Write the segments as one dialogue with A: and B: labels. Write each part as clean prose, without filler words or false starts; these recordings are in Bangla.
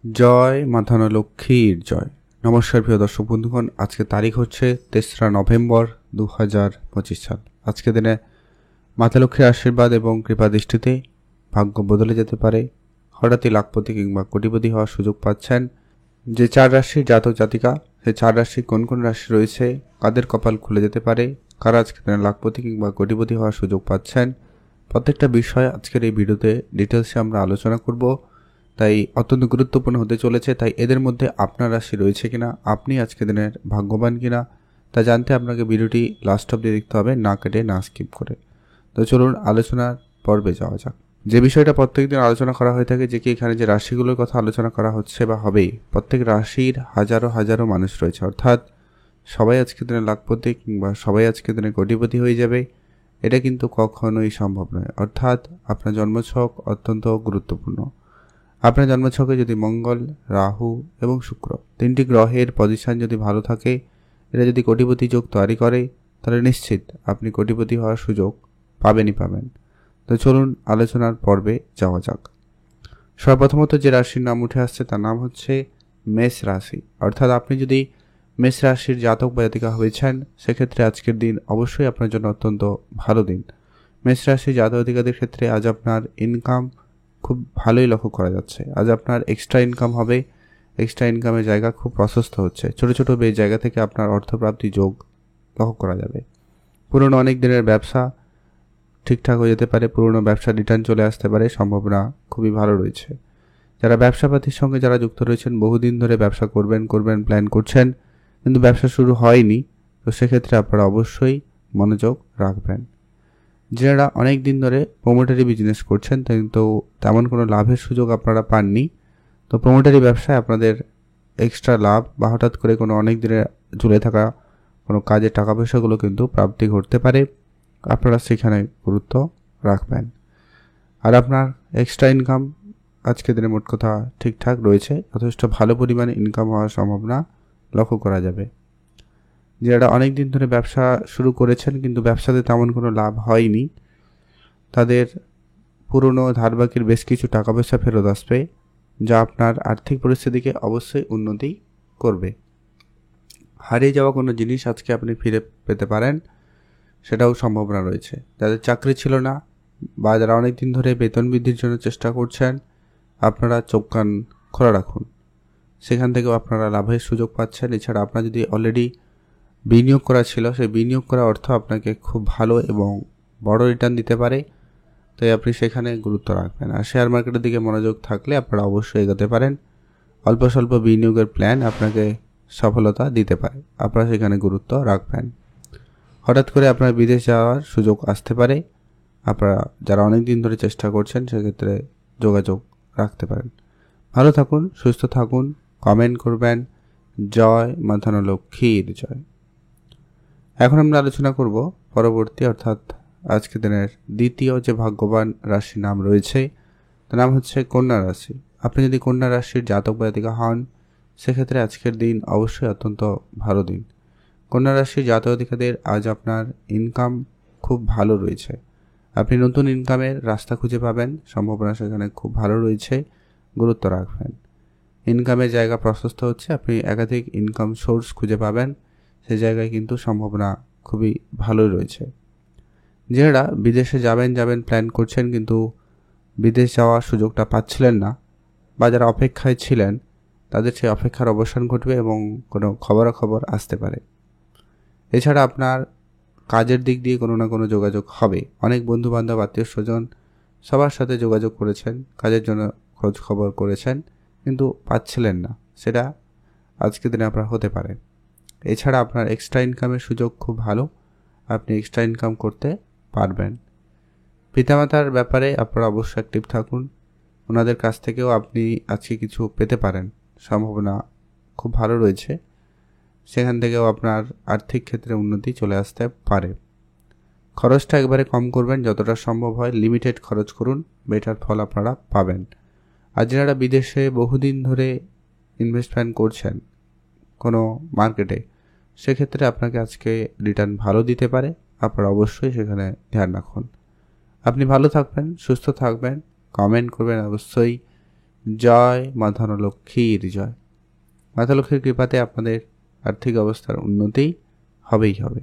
A: জয় মা ধনলক্ষ্মীর জয়। নমস্কার প্রিয় দর্শক বন্ধুগণ, আজকে তারিখ হচ্ছে 3রা নভেম্বর 2025 সাল। আজকে দিনে মাতা লক্ষ্মীর আশীর্বাদ এবং কৃপা দৃষ্টিতে ভাগ্য বদলে যেতে পারে। হঠাৎই লাখপতি কিংবা কোটিপতি হওয়ার সুযোগ পাচ্ছেন। যে 4 রাশির জাতক জাতিকা, সেই 4 রাশি কোন কোন রাশি রয়েছে, কাদের কপাল খুলে যেতে পারে, কারা আজকে দিনে লাখপতি কিংবা কোটিপতি হওয়ার সুযোগ পাচ্ছেন, প্রত্যেকটা বিষয় আজকের এই ভিডিওতে ডিটেলসে আমরা আলোচনা করব। তাই অত্যন্ত গুরুত্বপূর্ণ হতে চলেছে। তাই এদের মধ্যে আপনার রাশি রয়েছে কিনা, আপনি আজকে দিনের ভাগ্যবান কিনা তা জানতে আপনাকে ভিডিওটি লাস্ট অবধি দেখতে হবে, না কেটে না স্কিপ করে। তো চলুন আলোচনার পর্বে যাওয়া যাক। যে বিষয়টা প্রত্যেকদিন আলোচনা করা হয়ে থাকে, যে কি এখানে যে রাশিগুলোর কথা আলোচনা করা হচ্ছে বা হবেই, প্রত্যেক রাশির হাজারো হাজারো মানুষ রয়েছে, অর্থাৎ সবাই আজকে দিনে লাখপতি কিংবা সবাই আজকে দিনে কোটিপতি হয়ে যাবে, এটা কিন্তু কখনোই সম্ভব নয়। অর্থাৎ আপনার জন্মছক অত্যন্ত গুরুত্বপূর্ণ। আপনার জন্মছকে যদি মঙ্গল, রাহু এবং শুক্র 3টি গ্রহের পজিশন যদি ভালো থাকে, এটা যদি কোটিপতি যোগ তৈরি করে, তাহলে নিশ্চিত আপনি কোটিপতি হওয়ার সুযোগ পাবেন। তো চলুন আলোচনার পর্বে যাওয়া যাক। সর্বপ্রথমত যে রাশির নাম উঠে আসছে তার নাম হচ্ছে মেষ রাশি। অর্থাৎ আপনি যদি মেষ রাশির জাতক বা জাতিকা হয়েছেন, সেক্ষেত্রে আজকের দিন অবশ্যই আপনার জন্য অত্যন্ত ভালো দিন। মেষ রাশির জাতক জাতিকাদের ক্ষেত্রে আজ আপনার ইনকাম খুব ভালোই লক্ষ্য করা যাচ্ছে। আজ আপনার এক্সট্রা ইনকাম হবে, এক্সট্রা ইনকামের জায়গা খুব প্রশস্ত হচ্ছে। ছোট ছোট জায়গা থেকে আপনার অর্থপ্রাপ্তি যোগ লক্ষ্য করা যাবে। পুরনো অনেক দিনের ব্যবসা ঠিকঠাক হয়ে যেতে পারে, পুরনো ব্যবসা রিটার্ন চলে আসতে পারে, সম্ভাবনা খুবই ভালো রয়েছে। যারা ব্যবসাপাতির সঙ্গে যারা যুক্ত রয়েছেন, বহুদিন ধরে ব্যবসা করবেন প্ল্যান করছেন, কিন্তু ব্যবসা শুরু হয়নি, তো সেক্ষেত্রে আপনারা অবশ্যই মনোযোগ রাখবেন। যারা অনেক দিন ধরে প্রমোটারি বিজনেস করছেন কিন্তু তেমন কোনো লাভের সুযোগ আপনারা পাননি, তো প্রমোটারি ব্যবসায় আপনাদের এক্সট্রা লাভ বা হঠাৎ করে কোনো অনেক দিনে ঝুলে থাকা কোনো কাজের টাকা পয়সাগুলো কিন্তু প্রাপ্তি ঘটতে পারে, আপনারা সেখানে গুরুত্ব রাখবেন। আর আপনার এক্সট্রা ইনকাম আজকে দিনে মোট কথা ঠিকঠাক রয়েছে, যথেষ্ট ভালো পরিমাণে ইনকাম হওয়ার সম্ভাবনা লক্ষ্য করা যাবে। যারা অনেক দিন ধরে ব্যবসা শুরু করেছেন কিন্তু ব্যবসাতে তেমন কোনো লাভ হয়নি, তাদের পুরনো ধারবাকির বেশ কিছু টাকা পয়সা ফেরত আসবে, যা আপনার আর্থিক পরিস্থিতিকে অবশ্যই উন্নতি করবে। হারিয়ে যাওয়া কোনো জিনিস আজকে আপনি ফিরে পেতে পারেন, সেটাও সম্ভাবনা রয়েছে। যাদের চাকরি ছিল না বা যারা অনেক দিন ধরে বেতন বৃদ্ধির জন্য চেষ্টা করছেন, আপনারা চোখ কান খোলা রাখুন, সেখান থেকেও আপনারা লাভের সুযোগ পাচ্ছেন। এছাড়া আপনার যদি অলরেডি বিনিয়োগ করা ছিল, সেই বিনিয়োগ করা অর্থ আপনাকে খুব ভালো এবং বড় রিটার্ন দিতে পারে, তাই আপনি সেখানে গুরুত্ব রাখবেন। আর শেয়ার মার্কেটের দিকে মনোযোগ থাকলে আপনারা অবশ্যই এগোতে পারেন। অল্প স্বল্প বিনিয়োগের প্ল্যান আপনাকে সফলতা দিতে পারে, আপনারা সেখানে গুরুত্ব রাখবেন। হঠাৎ করে আপনার বিদেশ যাওয়ার সুযোগ আসতে পারে, আপনারা যারা অনেক দিন ধরে চেষ্টা করছেন সেক্ষেত্রে যোগাযোগ রাখতে পারেন। ভালো থাকুন, সুস্থ থাকুন, কমেন্ট করবেন। জয় মা ধনলক্ষ্মীর জয়। এখন আমরা আলোচনা করব পরবর্তী, অর্থাৎ আজকের দিনের দ্বিতীয় যে ভাগ্যবান রাশির নাম রয়েছে তার নাম হচ্ছে কন্যা রাশি। আপনি যদি কন্যা রাশির জাতক বা জাতিকা হন, সেক্ষেত্রে আজকের দিন অবশ্যই অত্যন্ত ভালো দিন। কন্যা রাশির জাতক জাতিকাদের আজ আপনার ইনকাম খুব ভালো রয়েছে, আপনি নতুন ইনকামের রাস্তা খুঁজে পাবেন, সম্ভাবনা সেখানে খুব ভালো রয়েছে, গুরুত্ব রাখবেন। ইনকামের জায়গা প্রশস্ত হচ্ছে, আপনি একাধিক ইনকাম সোর্স খুঁজে পাবেন, সেই জায়গায় কিন্তু সম্ভাবনা খুবই ভালোই রয়েছে। যারা বিদেশে যাবেন প্ল্যান করছেন কিন্তু বিদেশ যাওয়ার সুযোগটা পাচ্ছিলেন না, বা যারা অপেক্ষায় ছিলেন, তাদের সেই অপেক্ষার অবসান ঘটবে এবং কোনো খবরাখবর আসতে পারে। এছাড়া আপনার কাজের দিক দিয়ে কোনো না কোনো যোগাযোগ হবে। অনেক বন্ধুবান্ধব, আত্মীয় স্বজন সবার সাথে যোগাযোগ করেছেন, কাজের জন্য খোঁজ খবর করেছেন কিন্তু পাচ্ছিলেন না, সেটা আজকের দিনে আপনার হতে পারে। এছাড়া আপনার এক্সট্রা ইনকামের সুযোগ খুব ভালো, আপনি এক্সট্রা ইনকাম করতে পারবেন। পিতামাতার ব্যাপারে আপনারা অবশ্যই অ্যাক্টিভ থাকুন, ওনাদের কাছ থেকেও আপনি আজকে কিছু পেতে পারেন, সম্ভাবনা খুব ভালো রয়েছে, সেখান থেকেও আপনার আর্থিক ক্ষেত্রে উন্নতি চলে আসতে পারে। খরচটা একবারে কম করবেন, যতটা সম্ভব হয় লিমিটেড খরচ করুন, বেটার ফল আপনারা পাবেন। আর যারা বিদেশে বহুদিন ধরে ইনভেস্টমেন্ট করছেন কোনো মার্কেটে, সেক্ষেত্রে আপনাকে আজকে রিটার্ন ভালো দিতে পারে, আপনারা অবশ্যই সেখানে ধ্যান রাখুন। আপনি ভালো থাকবেন, সুস্থ থাকবেন, কমেন্ট করবেন অবশ্যই। জয় মা ধনলক্ষ্মীর জয়। মাতা লক্ষ্মীর কৃপাতে আপনাদের আর্থিক অবস্থার উন্নতি হবেই হবে।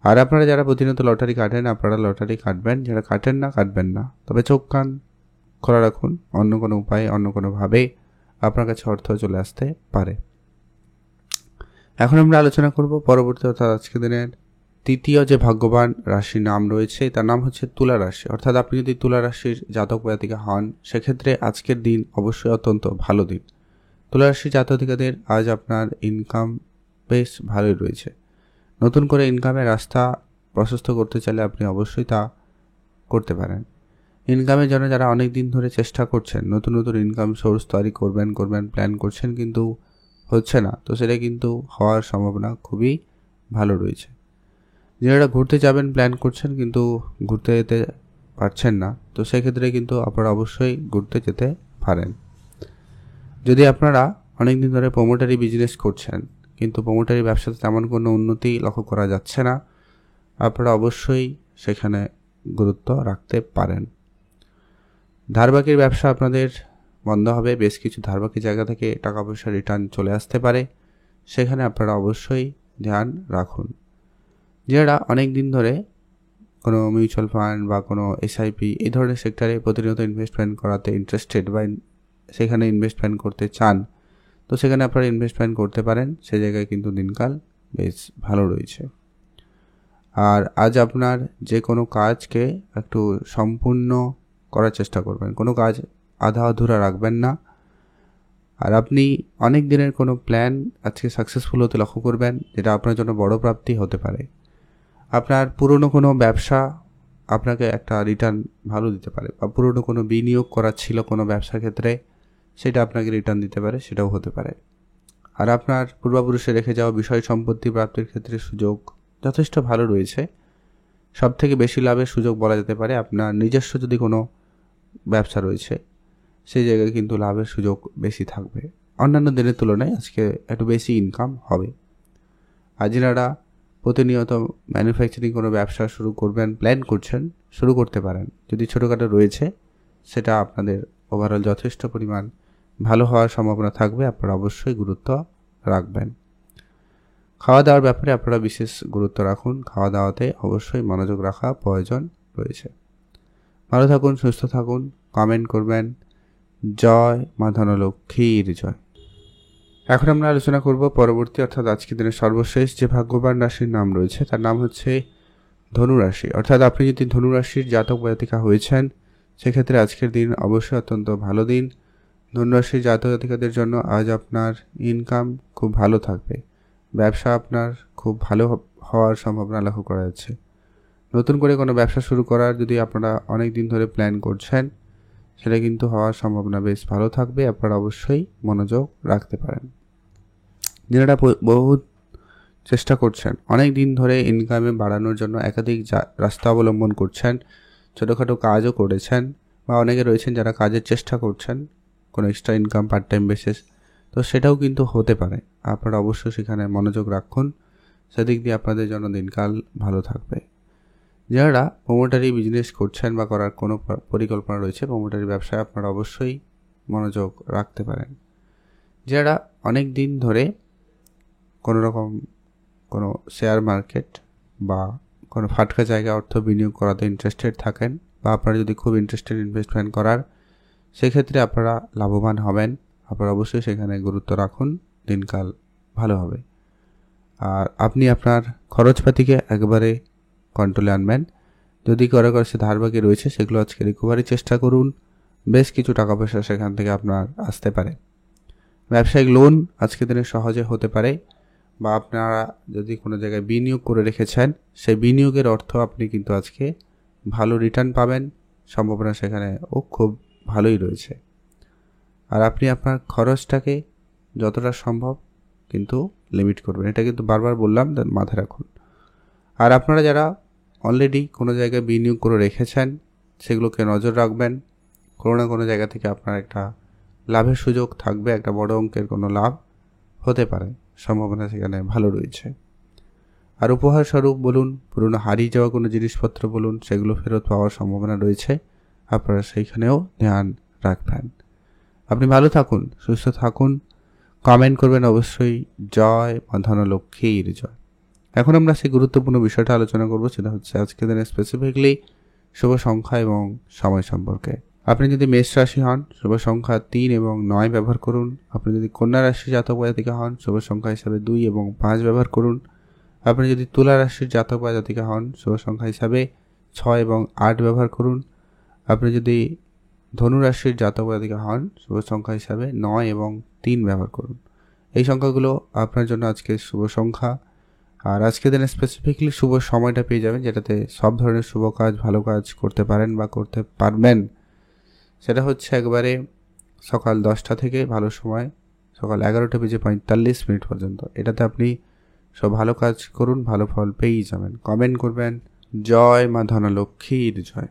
A: আর আপনারা যারা প্রতিনিয়ত লটারি কাটেন, আপনারা লটারি কাটবেন, যারা কাটেন না কাটবেন না। তবে চোখ কান খোলা রাখুন, অন্য কোনো উপায়ে অন্য কোনোভাবে আপনার কাছে অর্থ চলে আসতে পারে। এখন আমরা আলোচনা করব পরবর্তী অর্থাৎ আজকের দিনের তৃতীয় যে ভাগ্যবান রাশির নাম রয়েছে তার নাম হচ্ছে তুলা রাশি। অর্থাৎ আপনি যদি তুলা রাশির জাতক জাতিকা হন সেক্ষেত্রে আজকের দিন অবশ্যই অত্যন্ত ভালো দিন। তুলা রাশির জাতক জাতিকাদের আজ আপনার ইনকাম বেশ ভালোই রয়েছে। নতুন করে ইনকামের রাস্তা প্রশস্ত করতে চাইলে আপনি অবশ্যই তা করতে পারেন। ইনকামের জন্য যারা অনেক দিন ধরে চেষ্টা করছেন, নতুন নতুন ইনকাম সোর্স তৈরি করবেন প্ল্যান করছেন কিন্তু হচ্ছে না, তো সেটা কিন্তু হওয়ার সম্ভাবনা খুবই ভালো রয়েছে। যারা ঘুরতে যাবেন প্ল্যান করছেন কিন্তু ঘুরতে যেতে পারছেন না, তো সেক্ষেত্রে কিন্তু আপনারা অবশ্যই ঘুরতে যেতে পারেন। যদি আপনারা অনেক দিন ধরে প্রমোটারি বিজনেস করছেন কিন্তু প্রমোটারি ব্যবসাতে তেমন কোনো উন্নতি লক্ষ্য করা যাচ্ছে না, আপনারা অবশ্যই সেখানে গুরুত্ব রাখতে পারেন। ধারবাকির ব্যবসা আপনাদের বন্ধ হবে, বেশ কিছু ধারবাকি জায়গা থেকে টাকা পয়সা রিটার্ন চলে আসতে পারে, সেখানে আপনারা অবশ্যই ধ্যান রাখুন। যারা অনেক দিন ধরে কোনো মিউচুয়াল ফান্ড বা কোনো এসআইপি এই ধরনের সেক্টরে প্রতিনিয়ত ইনভেস্টমেন্ট করাতে ইন্টারেস্টেড বা সেখানে ইনভেস্টমেন্ট করতে চান, তো সেখানে আপনারা ইনভেস্টমেন্ট করতে পারেন, সে জায়গায় কিন্তু দিনকাল বেশ ভালো রয়েছে। আর আজ আপনার যে কোনো কাজকে একটু সম্পূর্ণ করার চেষ্টা করবেন, কোনো কাজ আধা অধুরা রাখবেন না। আর আপনি অনেক দিনের কোনো প্ল্যান আজকে সাকসেসফুল হতে লক্ষ্য করবেন, যেটা আপনার জন্য বড় প্রাপ্তি হতে পারে। আপনার পুরনো কোনো ব্যবসা আপনাকে একটা রিটার্ন ভালো দিতে পারে, বা পুরনো কোনো বিনিয়োগ করা ছিল কোনো ব্যবসার ক্ষেত্রে, সেটা আপনাকে রিটার্ন দিতে পারে, সেটাও হতে পারে। আর আপনার পূর্বপুরুষে রেখে যাওয়া বিষয় সম্পত্তি প্রাপ্তির ক্ষেত্রে সুযোগ যথেষ্ট ভালো রয়েছে। সবথেকে বেশি লাভের সুযোগ বলা যেতে পারে আপনার নিজস্ব যদি কোনো ব্যবসা রয়েছে, সেই জায়গায় কিন্তু লাভের সুযোগ বেশি থাকবে। অন্যান্য দিনের তুলনায় আজকে একটু বেশি ইনকাম হবে। আর যারা প্রতিনিয়ত ম্যানুফ্যাকচারিং কোনো ব্যবসা শুরু করবেন প্ল্যান করছেন, শুরু করতে পারেন। যদি ছোটোখাটো রয়েছে সেটা আপনাদের ওভারঅল যথেষ্ট পরিমাণ ভালো হওয়ার সম্ভাবনা থাকবে, আপনারা অবশ্যই গুরুত্ব রাখবেন। খাওয়া দাওয়ার ব্যাপারে আপনারা বিশেষ গুরুত্ব রাখুন, খাওয়া দাওয়াতে অবশ্যই মনোযোগ রাখা প্রয়োজন রয়েছে। ভালো থাকুন, সুস্থ থাকুন, কমেন্ট করবেন। জয় মা ধনলক্ষ্মীর জয়। এখন আমরা আলোচনা করব পরবর্তী অর্থাৎ আজকের দিনের সর্বশেষ যে ভাগ্যবান রাশির নাম রয়েছে তার নাম হচ্ছে ধনুরাশি। অর্থাৎ আপনি যদি ধনুরাশির জাতক জাতিকা হয়েছেন সেক্ষেত্রে আজকের দিন অবশ্যই অত্যন্ত ভালো দিন। ধনুরাশির জাতক জাতিকাদের জন্য আজ আপনার ইনকাম খুব ভালো থাকবে, ব্যবসা আপনার খুব ভালো হওয়ার সম্ভাবনা লক্ষ্য করা যাচ্ছে। নতুন করে কোনো ব্যবসা শুরু করার যদি আপনারা অনেক দিন ধরে প্ল্যান করছেন, সেটা কিন্তু হওয়ার সম্ভাবনা বেশ ভালো থাকবে, আপনারা অবশ্যই মনোযোগ রাখতে পারেন। যারা বহু চেষ্টা করছেন, অনেক দিন ধরে ইনকামে বাড়ানোর জন্য একাধিক রাস্তা অবলম্বন করছেন, ছোটোখাটো কাজও করেছেন, বা অনেকে রয়েছেন যারা কাজের চেষ্টা করছেন কোনো extra income part time basis, তো সেটাও কিন্তু হতে পারে। আপনারা অবশ্যই সেখানে মনোযোগ রাখুন, সেদিক দিয়ে আপনাদের জন্য দিনকাল ভালো থাকবে। যারা প্রমোটারি বিজনেস করছেন বা করার কোনো পরিকল্পনা রয়েছে, প্রমোটারি ব্যবসায় আপনারা অবশ্যই মনোযোগ রাখতে পারেন। যারা অনেক দিন ধরে কোনো রকম কোনো শেয়ার মার্কেট বা কোনো ফাটকা জায়গায় অর্থ বিনিয়োগ করাতে ইন্টারেস্টেড থাকেন, বা আপনারা যদি খুব ইন্টারেস্টেড ইনভেস্টমেন্ট করার, সেক্ষেত্রে আপনারা লাভবান হবেন। আপনারা অবশ্যই সেখানে গুরুত্ব রাখুন, দিনকাল ভালো হবে। আর আপনি আপনার খরচপাতিকে একবারে কন্ট্রোলে আনবেন। যদি করে সে ধারবাকি রয়েছে সেগুলো আজকে রিকভারি চেষ্টা করুন, বেশ কিছু টাকা পয়সা সেখান থেকে আপনার আসতে পারে। ব্যবসায়িক লোন আজকের দিনে সহজে হতে পারে, বা আপনারা যদি কোনো জায়গায় বিনিয়োগ করে রেখেছেন সেই বিনিয়োগের অর্থ আপনি কিন্তু আজকে ভালো রিটার্ন পাবেন, সম্ভাবনা সেখানে খুব ভালোই রয়েছে। আর আপনি আপনার খরচটাকে যতটা সম্ভব কিন্তু লিমিট করবেন, এটা কিন্তু বারবার বললাম, মাথায় রাখুন। আর আপনারা যারা অলরেডি কোনো জায়গায় বিনিয়োগ করে রেখেছেন সেগুলোকে নজর রাখবেন, কোনো না কোনো জায়গা থেকে আপনার একটা লাভের সুযোগ থাকবে, একটা বড় অঙ্কের কোনো লাভ হতে পারে, সম্ভাবনা সেখানে ভালো রয়েছে। আর উপহার স্বরূপ বলুন, পুরনো হারিয়ে যাওয়া কোনো জিনিসপত্র বলুন, সেগুলো ফেরত পাওয়ার সম্ভাবনা রয়েছে, আপনারা সেইখানেও ধ্যান রাখবেন। আপনি ভালো থাকুন, সুস্থ থাকুন, কমেন্ট করবেন অবশ্যই জয় মা ধনলক্ষ্মীর জয়। এখন আমরা সেই গুরুত্বপূর্ণ বিষয়টা আলোচনা করব, সেটা হচ্ছে আজকের দিনে স্পেসিফিকলি শুভ সংখ্যা এবং সময় সম্পর্কে। আপনি যদি মেষ রাশি হন, শুভ সংখ্যা 3 এবং 9 ব্যবহার করুন। আপনি যদি কন্যা রাশির জাতক বা জাতিকা হন, শুভ সংখ্যা হিসাবে 2 এবং 5 ব্যবহার করুন। আপনি যদি তুলা রাশির জাতক বা জাতিকা হন, শুভ সংখ্যা হিসাবে 6 এবং 8 ব্যবহার করুন। আপনি যদি ধনু রাশির জাতক বা জাতিকা হন, শুভ সংখ্যা হিসাবে 9 এবং 3 ব্যবহার করুন। এই সংখ্যাগুলো আপনার জন্য আজকে শুভ সংখ্যা। আর আজকে দিনে স্পেসিফিকলি শুভ সময়টা পেয়ে যাবেন, যেটাতে সব ধরনের শুভ কাজ, ভালো কাজ করতে পারেন বা করতে পারবেন। সেটা হচ্ছে একবারে সকাল 10টা থেকে ভালো সময় সকাল 11:45 পর্যন্ত। এটাতে আপনি সব ভালো কাজ করুন, ভালো ফল পেয়েই যাবেন। কমেন্ট করবেন জয় মা ধনলক্ষ্মীর জয়।